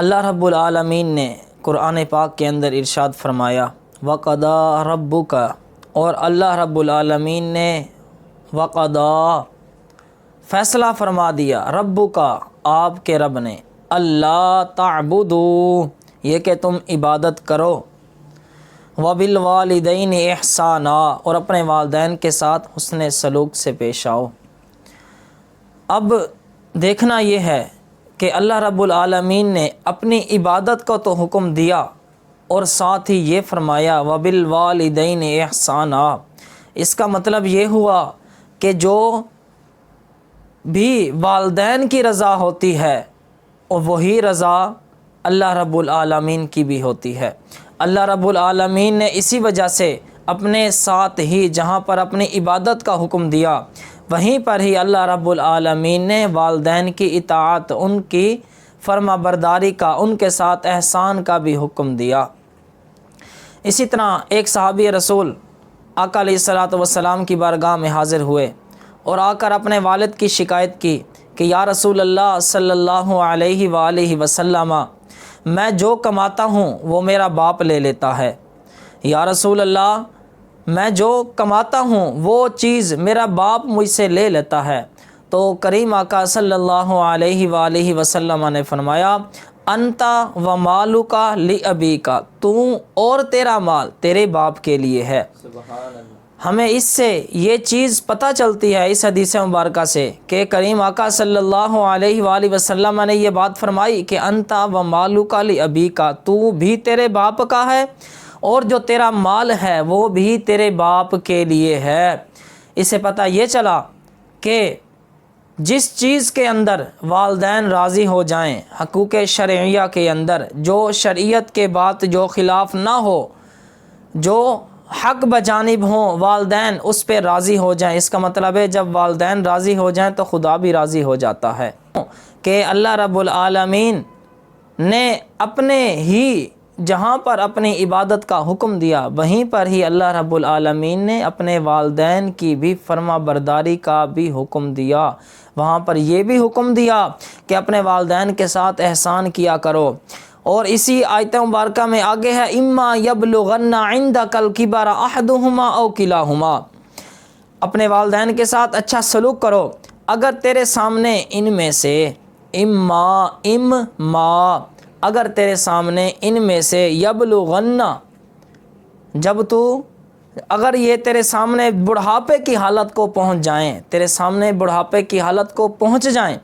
اللہ رب العالمین نے قرآن پاک کے اندر ارشاد فرمایا وَقَضَىٰ رَبُّكَ، اور اللہ رب العالمین نے وَقَضَىٰ فیصلہ فرما دیا، ربک آپ کے رب نے، اللہ تعبدوا یہ کہ تم عبادت کرو، وَبِالْوَالِدَيْنِ احسانا اور اپنے والدین کے ساتھ حسن سلوک سے پیش آؤ۔ اب دیکھنا یہ ہے کہ اللہ رب العالمین نے اپنی عبادت کو تو حکم دیا اور ساتھ ہی یہ فرمایا وَبِالْوَالِدَيْنِ احسانا۔ اس کا مطلب یہ ہوا کہ جو بھی والدین کی رضا ہوتی ہے اور وہی رضا اللہ رب العالمین کی بھی ہوتی ہے۔ اللہ رب العالمین نے اسی وجہ سے اپنے ساتھ ہی جہاں پر اپنی عبادت کا حکم دیا وہیں پر ہی اللہ رب العالمین نے والدین کی اطاعت، ان کی فرما برداری کا، ان کے ساتھ احسان کا بھی حکم دیا۔ اسی طرح ایک صحابی رسول آقا علیہ الصلوۃ والسلام کی بارگاہ میں حاضر ہوئے اور آ کر اپنے والد کی شکایت کی کہ یا رسول اللہ صلی اللہ علیہ وآلہ وسلم، میں جو کماتا ہوں وہ میرا باپ لے لیتا ہے۔ یا رسول اللہ، میں جو کماتا ہوں وہ چیز میرا باپ مجھ سے لے لیتا ہے۔ تو کریم آقا صلی اللہ علیہ وآلہ وسلم نے فرمایا انت و مالک لابیک، تو اور تیرا مال تیرے باپ کے لیے ہے۔ ہمیں اس سے یہ چیز پتہ چلتی ہے اس حدیث مبارکہ سے کہ کریم آقا صلی اللہ علیہ وآلہ وسلم نے یہ بات فرمائی کہ انت و مالک لابیک، تو بھی تیرے باپ کا ہے اور جو تیرا مال ہے وہ بھی تیرے باپ کے لیے ہے۔ اس سے پتہ یہ چلا کہ جس چیز کے اندر والدین راضی ہو جائیں، حقوق شرعیہ کے اندر جو شریعت کے بات جو خلاف نہ ہو، جو حق بجانب ہوں، والدین اس پہ راضی ہو جائیں، اس کا مطلب ہے جب والدین راضی ہو جائیں تو خدا بھی راضی ہو جاتا ہے کہ اللہ رب العالمین نے اپنے ہی جہاں پر اپنی عبادت کا حکم دیا وہیں پر ہی اللہ رب العالمین نے اپنے والدین کی بھی فرما برداری کا بھی حکم دیا۔ وہاں پر یہ بھی حکم دیا کہ اپنے والدین کے ساتھ احسان کیا کرو، اور اسی آیت مبارکہ میں آگے ہے اما یبلغن عندک الکبر احدہما او کلاہما، اپنے والدین کے ساتھ اچھا سلوک کرو اگر تیرے سامنے ان میں سے اگر تیرے سامنے ان میں سے یبلغن، اگر یہ تیرے سامنے بڑھاپے کی حالت کو پہنچ جائیں، تیرے سامنے بڑھاپے کی حالت کو پہنچ جائیں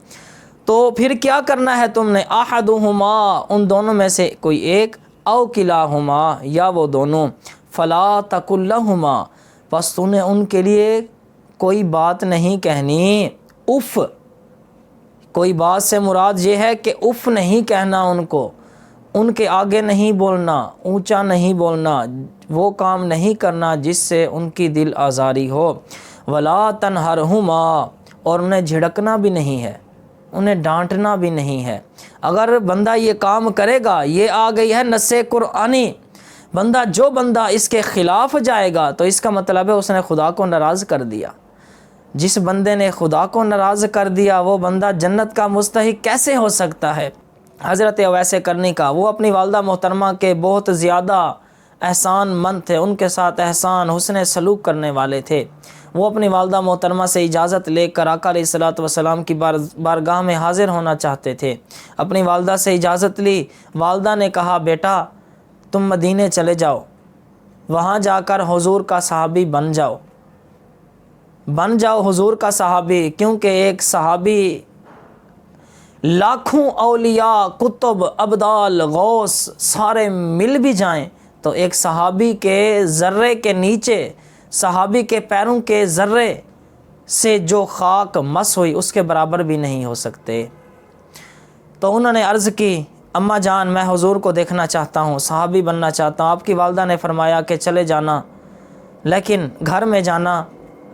تو پھر کیا کرنا ہے تم نے، احدہما ان دونوں میں سے کوئی ایک، او کلاہما یا وہ دونوں، فلا تقل لہما بس تو نے ان کے لیے کوئی بات نہیں کہنی، اف، کوئی بات سے مراد یہ ہے کہ اف نہیں کہنا ان کو، ان کے آگے نہیں بولنا، اونچا نہیں بولنا، وہ کام نہیں کرنا جس سے ان کی دل آزاری ہو، ولا تنہرہما اور انہیں جھڑکنا بھی نہیں ہے، انہیں ڈانٹنا بھی نہیں ہے۔ اگر بندہ یہ کام کرے گا، یہ آ گئی ہے نص قرآنی، جو بندہ اس کے خلاف جائے گا تو اس کا مطلب ہے اس نے خدا کو ناراض کر دیا۔ جس بندے نے خدا کو ناراض کر دیا وہ بندہ جنت کا مستحق کیسے ہو سکتا ہے؟ حضرت اویس کرنی کا، وہ اپنی والدہ محترمہ کے بہت زیادہ احسان مند تھے، ان کے ساتھ احسان حسن سلوک کرنے والے تھے۔ وہ اپنی والدہ محترمہ سے اجازت لے کر آقا علیہ الصلوۃ والسلام کی بارگاہ میں حاضر ہونا چاہتے تھے۔ اپنی والدہ سے اجازت لی، والدہ نے کہا بیٹا تم مدینے چلے جاؤ، وہاں جا کر حضور کا صحابی بن جاؤ حضور کا صحابی، کیونکہ ایک صحابی لاکھوں اولیاء، کتب، ابدال، غوث سارے مل بھی جائیں تو ایک صحابی کے ذرے کے نیچے، صحابی کے پیروں کے ذرے سے جو خاک مس ہوئی اس کے برابر بھی نہیں ہو سکتے۔ تو انہوں نے عرض کی اماں جان میں حضور کو دیکھنا چاہتا ہوں، صحابی بننا چاہتا ہوں۔ آپ کی والدہ نے فرمایا کہ چلے جانا، لیکن گھر میں جانا،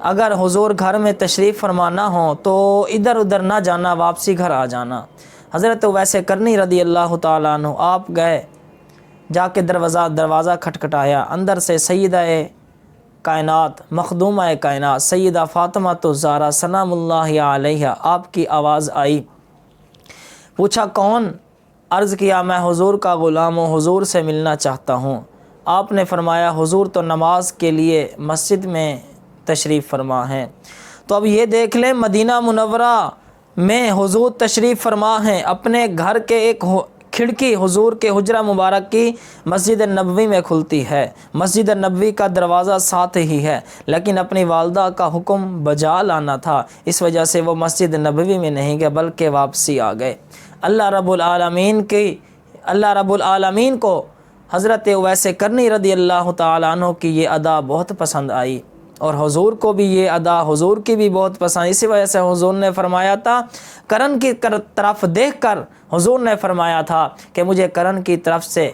اگر حضور گھر میں تشریف فرما نہ ہو تو ادھر ادھر نہ جانا، واپسی گھر آ جانا۔ حضرت اویس کرنی رضی اللہ تعالیٰ عنہ آپ گئے، جا کے دروازہ کھٹکھٹایا، اندر سے سیدہ کائنات، مخدومہ کائنات سیدہ فاطمہ الزہرا سلام اللہ علیہا آپ کی آواز آئی۔ پوچھا کون؟ عرض کیا میں حضور کا غلام ہوں، حضور سے ملنا چاہتا ہوں۔ آپ نے فرمایا حضور تو نماز کے لیے مسجد میں تشریف فرما ہیں۔ تو اب یہ دیکھ لیں مدینہ منورہ میں حضور تشریف فرما ہیں، اپنے گھر کے ایک کھڑکی حضور کے حجرہ مبارک کی مسجد نبوی میں کھلتی ہے، مسجد نبوی کا دروازہ ساتھ ہی ہے، لیکن اپنی والدہ کا حکم بجا لانا تھا، اس وجہ سے وہ مسجد نبوی میں نہیں گئے بلکہ واپسی آ گئے۔ اللہ رب العالمین کو حضرت اویس کرنی رضی اللہ تعالیٰ عنہ کی یہ ادا بہت پسند آئی، اور حضور کو بھی یہ ادا حضور کی بھی بہت پسند، اسی وجہ سے حضور نے فرمایا تھا، کرن کی طرف دیکھ کر حضور نے فرمایا تھا کہ مجھے کرن کی طرف سے،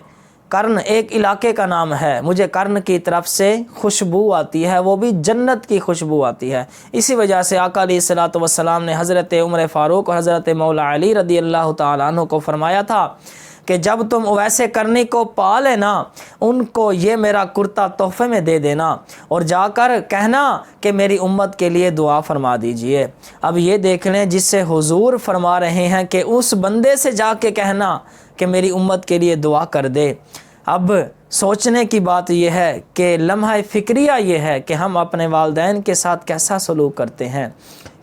کرن ایک علاقے کا نام ہے، مجھے کرن کی طرف سے خوشبو آتی ہے، وہ بھی جنت کی خوشبو آتی ہے۔ اسی وجہ سے آقا علیہ الصلوۃ والسلام نے حضرت عمر فاروق اور حضرت مولا علی رضی اللہ تعالیٰ عنہ کو فرمایا تھا کہ جب تم اویس کرنی کو پا لینا، ان کو یہ میرا کرتا تحفے میں دے دینا اور جا کر کہنا کہ میری امت کے لیے دعا فرما دیجئے۔ اب یہ دیکھ لیں جس سے حضور فرما رہے ہیں کہ اس بندے سے جا کے کہنا کہ میری امت کے لیے دعا کر دے۔ اب سوچنے کی بات یہ ہے کہ لمحہ فکریہ یہ ہے کہ ہم اپنے والدین کے ساتھ کیسا سلوک کرتے ہیں۔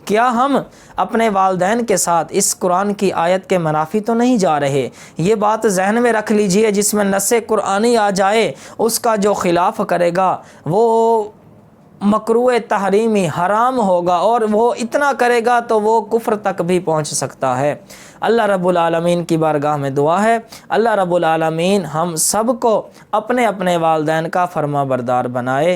کیا ہم اپنے والدین کے ساتھ اس قرآن کی آیت کے منافی تو نہیں جا رہے؟ یہ بات ذہن میں رکھ لیجئے، جس میں نص قرآنی آ جائے اس کا جو خلاف کرے گا وہ مکروہ تحریمی حرام ہوگا، اور وہ اتنا کرے گا تو وہ کفر تک بھی پہنچ سکتا ہے۔ اللہ رب العالمین کی بارگاہ میں دعا ہے اللہ رب العالمین ہم سب کو اپنے اپنے والدین کا فرما بردار بنائے۔